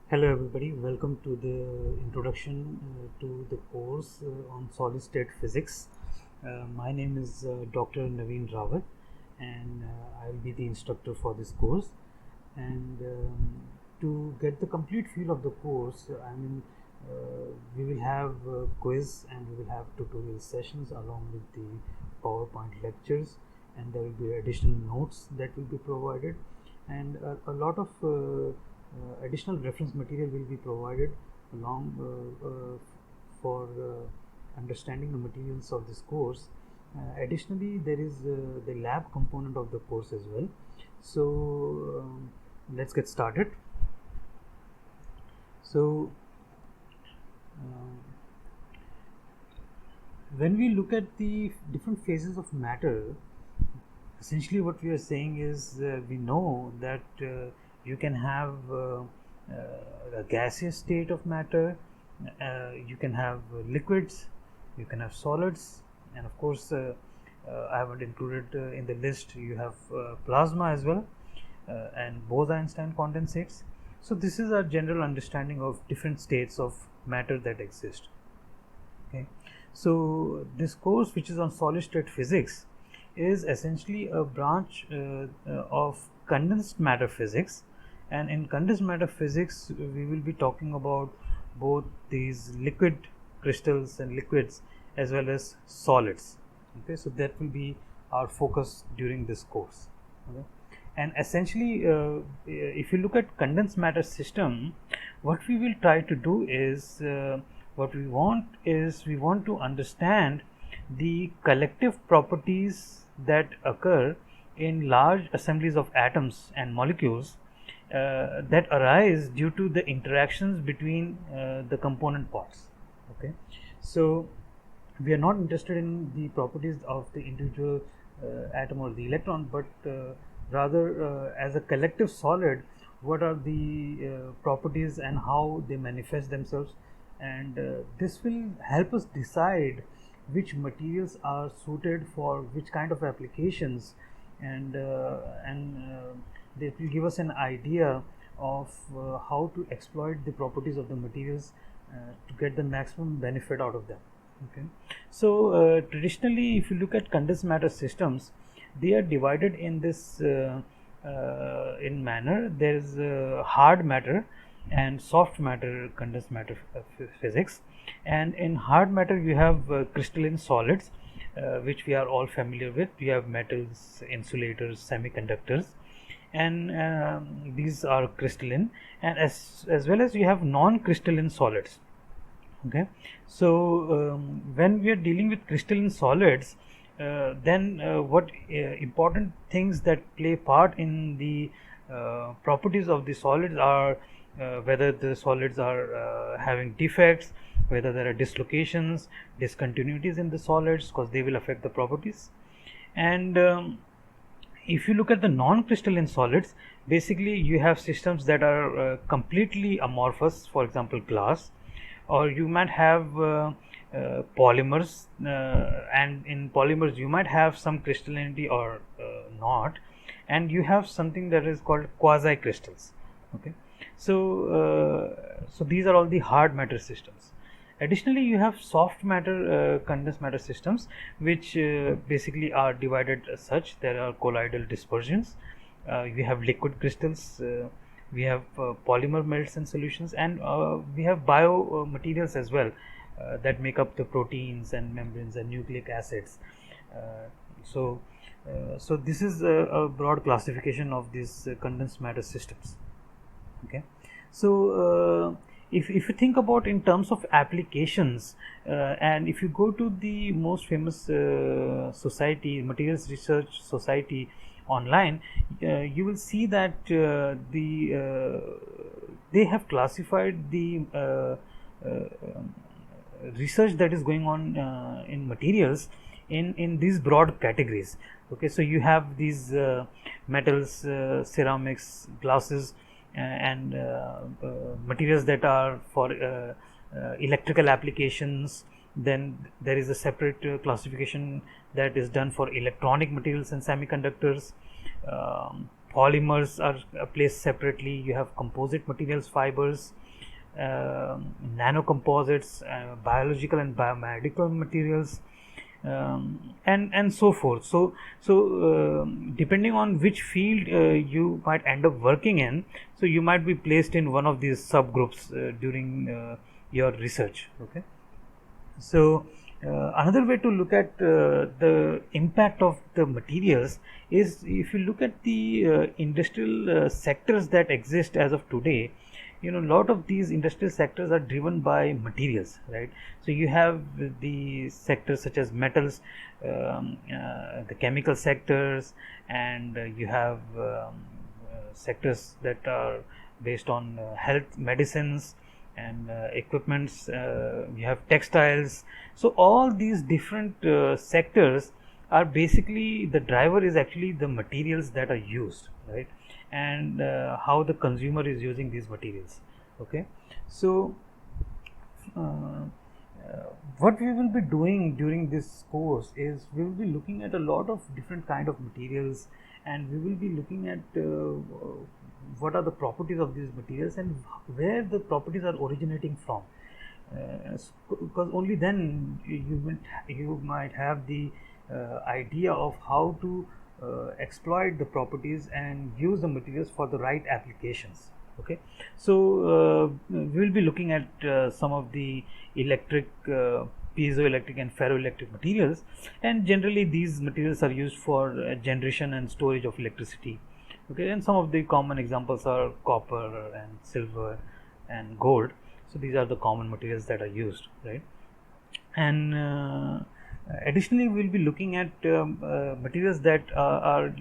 Hello everybody, welcome to the introduction to the course on solid state physics. My name is Dr. Naveen Rawat and I will be the instructor for this course. And to get the complete feel of the course, we will have a quiz and we will have tutorial sessions along with the PowerPoint lectures, and there will be additional notes that will be provided, and a lot of additional reference material will be provided along for understanding the materials of this course. Additionally, there is the lab component of the course as well. So let's get started. So um, when we look at the different phases of matter, essentially what we are saying is we know that you can have a gaseous state of matter, you can have liquids, you can have solids, and of course I haven't included in the list, you have plasma as well, and Bose-Einstein condensates. So this is our general understanding of different states of matter that exist. Okay, so this course, which is on solid state physics, is essentially a branch of condensed matter physics, and in condensed matter physics we will be talking about both these liquid crystals and liquids as well as solids. Okay, so that will be our focus during this course. Okay, and essentially if you look at condensed matter system, what we will try to do is what we want to understand the collective properties that occur in large assemblies of atoms and molecules that arise due to the interactions between the component parts. Okay, so we are not interested in the properties of the individual atom or the electron, but rather as a collective solid, what are the properties and how they manifest themselves, and this will help us decide which materials are suited for which kind of applications, and they will give us an idea of how to exploit the properties of the materials to get the maximum benefit out of them. Okay, so traditionally if you look at condensed matter systems, they are divided in this in manner. There is hard matter and soft matter condensed matter physics, and in hard matter you have crystalline solids, which we are all familiar with. We have metals, insulators, semiconductors, and these are crystalline, and as well as you have non-crystalline solids. Okay, so when we are dealing with crystalline solids, then what important things that play part in the properties of the solids are whether the solids are having defects, whether there are dislocations, discontinuities in the solids, because they will affect the properties. And if you look at the non-crystalline solids, basically you have systems that are completely amorphous, for example glass, or you might have polymers, and in polymers you might have some crystallinity or not, and you have something that is called quasi crystals. Okay, so so these are all the hard matter systems. Additionally, you have soft matter condensed matter systems, which basically are divided as such. There are colloidal dispersions, we have liquid crystals, we have polymer melts and solutions, and we have biomaterials as well that make up the proteins and membranes and nucleic acids. So so this is a broad classification of these condensed matter systems. Okay, so if you think about in terms of applications, and if you go to the most famous society, Materials Research Society, online, you will see that they have classified the research that is going on in materials in these broad categories. Okay, so you have these metals, ceramics, glasses, and materials that are for electrical applications. Then there is a separate classification that is done for electronic materials and semiconductors, polymers are placed separately. You have composite materials, fibers, nanocomposites, biological and biomedical materials, and so forth. Depending on which field you might end up working in, so you might be placed in one of these subgroups during your research. Okay. So another way to look at the impact of the materials is, if you look at the industrial sectors that exist as of today, a lot of these industrial sectors are driven by materials, right? So you have the sectors such as metals, the chemical sectors, and you have sectors that are based on health, medicines, and equipments. You have textiles. So all these different sectors are basically, the driver is actually the materials that are used, right? And how the consumer is using these materials. Okay. So what we will be doing during this course is, we will be looking at a lot of different kind of materials, and we will be looking at what are the properties of these materials and where the properties are originating from, because only then you might have the idea of how to exploit the properties and use the materials for the right applications. Okay. So we will be looking at some of the electric, piezoelectric and ferroelectric materials, and generally these materials are used for generation and storage of electricity. Okay. And some of the common examples are copper and silver and gold. So these are the common materials that are used, right? And additionally, we will be looking at materials that are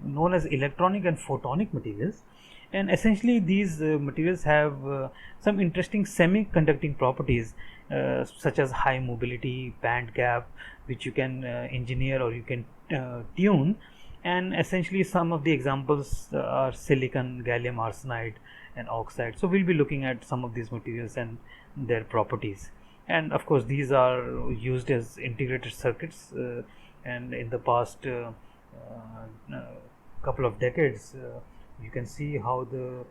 known as electronic and photonic materials, and essentially these materials have some interesting semiconducting properties, such as high mobility, band gap, which you can engineer or you can tune. And essentially some of the examples are silicon, gallium arsenide and oxide. So we'll be looking at some of these materials and their properties. And of course these are used as integrated circuits, and in the past couple of decades, you can see how the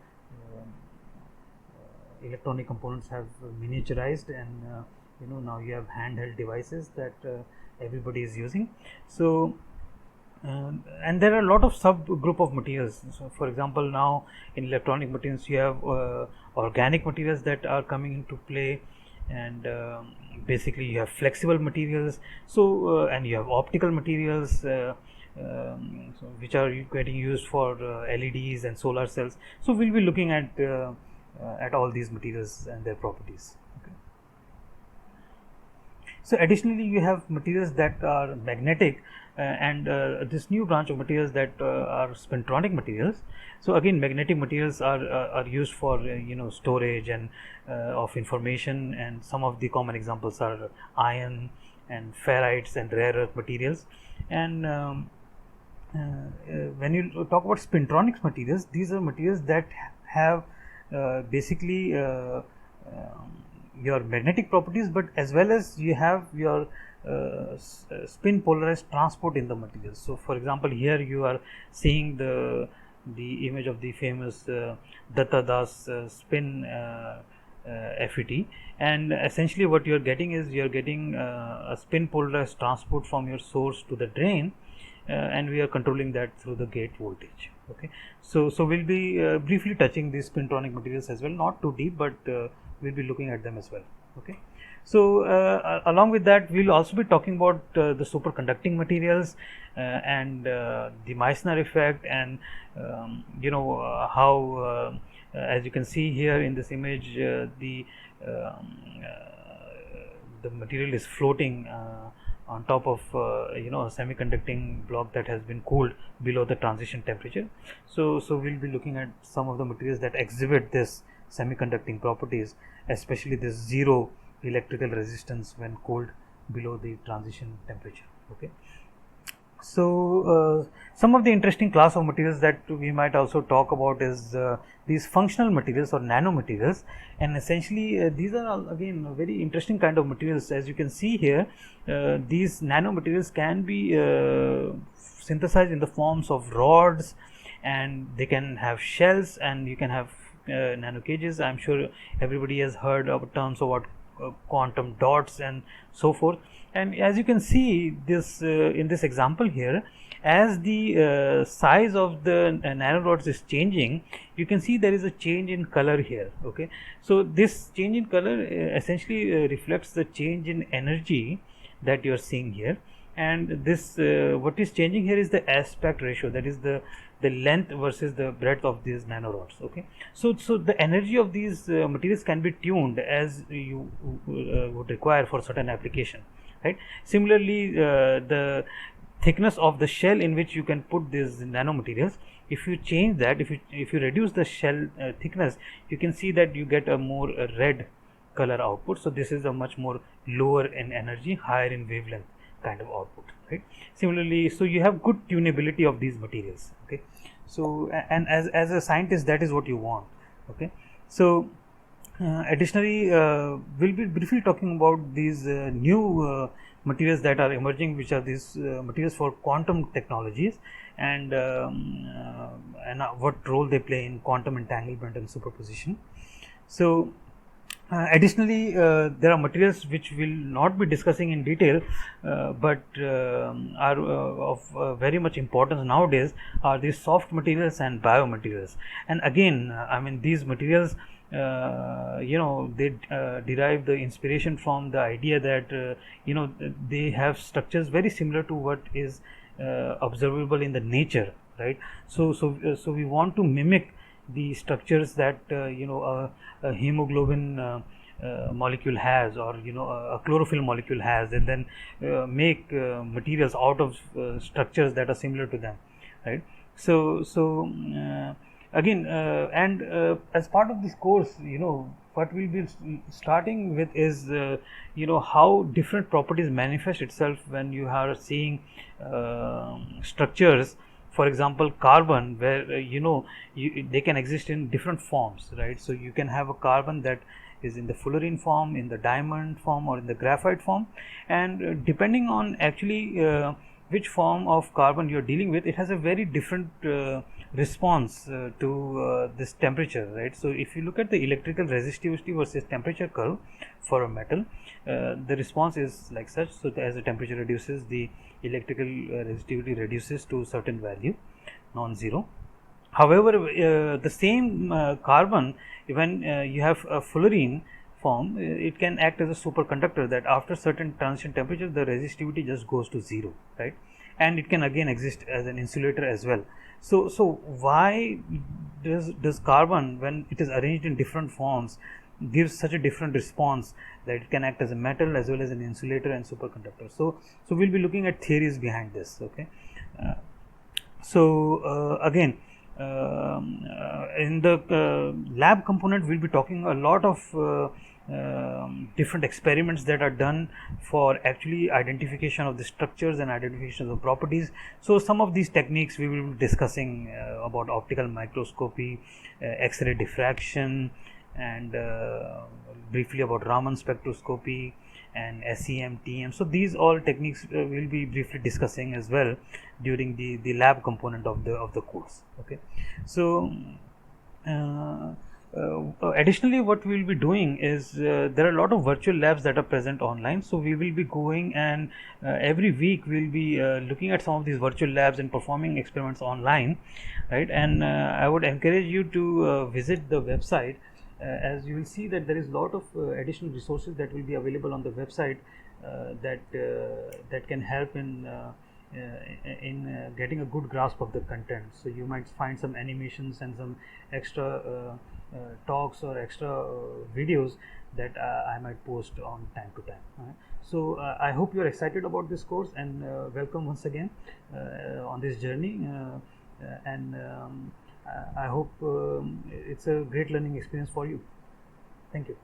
electronic components have miniaturized, and now you have handheld devices that everybody is using. So and there are a lot of subgroup of materials. So for example, now in electronic materials you have organic materials that are coming into play, and basically you have flexible materials. So and you have optical materials, which are getting used for LEDs and solar cells. So we'll be looking at all these materials and their properties. Okay. So additionally, you have materials that are magnetic, and this new branch of materials that are spintronic materials. So again, magnetic materials are used for storage and of information, and some of the common examples are iron and ferrites and rare earth materials. And when you talk about spintronic materials, these are materials that have basically your magnetic properties, but as well as you have your spin polarized transport in the materials. So for example, here you are seeing the image of the famous Datta Das spin FET, and essentially what you are getting is, you are getting a spin polarized transport from your source to the drain, and we are controlling that through the gate voltage. Okay. So we'll be briefly touching these spintronic materials as well, not too deep, but we'll be looking at them as well. Okay. So along with that, we'll also be talking about the superconducting materials and the Meissner effect, and how as you can see here in this image, the material is floating on top of a semiconducting block that has been cooled below the transition temperature. So we'll be looking at some of the materials that exhibit this semiconducting properties, especially this zero electrical resistance when cooled below the transition temperature. Okay. So some of the interesting class of materials that we might also talk about is these functional materials or nanomaterials, and essentially these are again a very interesting kind of materials. As you can see here, these nanomaterials can be synthesized in the forms of rods, and they can have shells, and you can have nano cages. I'm sure everybody has heard of terms of what quantum dots and so forth. And as you can see this in this example here, as the size of the nanorods is changing, you can see there is a change in color here. Okay, so this change in color essentially reflects the change in energy that you are seeing here. And this what is changing here is the aspect ratio, that is the length versus the breadth of these nanorods. Okay, so the energy of these materials can be tuned as you would require for certain application, right? Similarly, the thickness of the shell in which you can put these nanomaterials, if you change that, if you reduce the shell thickness, you can see that you get a more red color output. So this is a much more lower in energy, higher in wavelength kind of output, right? Similarly, so you have good tunability of these materials. Okay, so and as a scientist, that is what you want. Okay, so additionally, we'll be briefly talking about these new materials that are emerging, which are these materials for quantum technologies, and what role they play in quantum entanglement and superposition. So additionally, there are materials which we'll not be discussing in detail, but are of very much importance nowadays, are these soft materials and biomaterials. And again, I mean, these materials, they derive the inspiration from the idea that they have structures very similar to what is observable in the nature, right? So we want to mimic the structures that a hemoglobin molecule has, or a chlorophyll molecule has, and then make materials out of structures that are similar to them, right? So again, and as part of this course, what we'll be starting with is how different properties manifest itself when you are seeing structures. For example, carbon, where they can exist in different forms, right? So you can have a carbon that is in the fullerene form, in the diamond form, or in the graphite form, and depending on actually which form of carbon you're dealing with, it has a very different response to this temperature, right? So if you look at the electrical resistivity versus temperature curve for a metal, the response is like such. So as the temperature reduces, the electrical resistivity reduces to a certain value, non-zero. However, the same carbon, when you have a fullerene form, it can act as a superconductor, that after certain transition temperature, the resistivity just goes to zero, right? And it can again exist as an insulator as well. So why does carbon, when it is arranged in different forms, gives such a different response, that it can act as a metal as well as an insulator and superconductor? So we'll be looking at theories behind this. Okay, again, in the lab component, we'll be talking a lot of different experiments that are done for actually identification of the structures and identification of the properties. So some of these techniques we will be discussing about optical microscopy, X-ray diffraction, and briefly about Raman spectroscopy and SEM, TM. So these all techniques we'll be briefly discussing as well during the lab component of the course. Okay, so additionally, what we will be doing is there are a lot of virtual labs that are present online. So we will be going, and every week we will be looking at some of these virtual labs and performing experiments online, right? And I would encourage you to visit the website. As you will see that there is a lot of additional resources that will be available on the website that can help in getting a good grasp of the content. So you might find some animations and some extra talks or extra videos that I might post on time to time. So I hope you are excited about this course, and welcome once again on this journey, and I hope it's a great learning experience for you. Thank you.